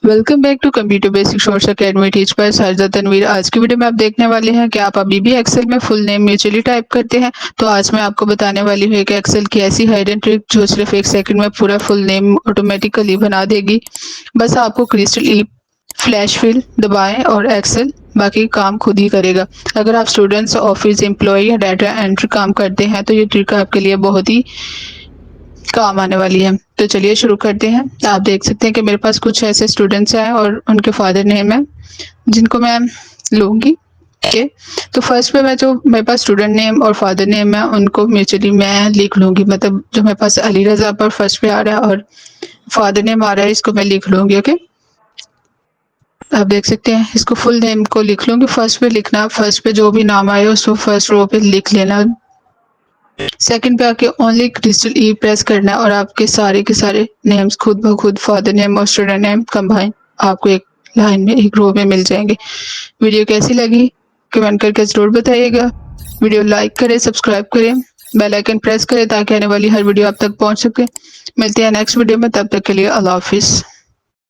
Welcome back to computer basic shorts academy teach by Sarja Tanveer. आज की video में आप देखने वाले हैं कि आप अभी भी एक्सेल में फुल नेम म्यूचुअली टाइप करते हैं। तो आज मैं आपको बताने वाली हूँ कि एक्सेल की ऐसी हाइडन ट्रिक जो सिर्फ 1 सेकंड में पूरा फुल नेम ऑटोमेटिकली बना देगी। बस आपको क्रिस्टल ई फ्लैश फिल दबाएं और एक्सेल बाकी काम खुद ही करेगा। अगर आप स्टूडेंट्स, ऑफिस एम्प्लॉय या डाटा एंट्री काम करते हैं तो ये ट्रिक आपके लिए बहुत ही काम आने वाली है। तो चलिए शुरू करते हैं। आप देख सकते हैं कि मेरे पास कुछ ऐसे स्टूडेंट्स हैं और उनके फादर नेम है जिनको मैं लूंगी। ओके, तो फर्स्ट पे मैं जो मेरे पास स्टूडेंट नेम और फादर नेम है उनको म्यूचुअली मैं लिख लूंगी। मतलब जो मेरे पास अली रजा पर फर्स्ट पे आ रहा है और फादर नेम आ रहा है इसको मैं लिख लूंगी। ओके, आप देख सकते हैं इसको फुल नेम को लिख लूंगी। फर्स्ट पे लिखना, फर्स्ट पे जो भी नाम आए उसको फर्स्ट रो पे लिख लेना। सेकंड पे आके ओनली क्रिस्टल ई प्रेस करना है और आपके सारे के सारे नेम्स खुद ब खुद फादर नेम और स्टूडेंट नेम कंबाइन आपको एक लाइन में, एक रो में मिल जाएंगे। वीडियो कैसी लगी कमेंट करके जरूर बताइएगा। वीडियो लाइक करें, सब्सक्राइब करें, बेल आइकन प्रेस करें ताकि आने वाली हर वीडियो आप तक पहुंच सके। मिलते हैं नेक्स्ट वीडियो में, तब तक के लिए अल्लाह हाफिज।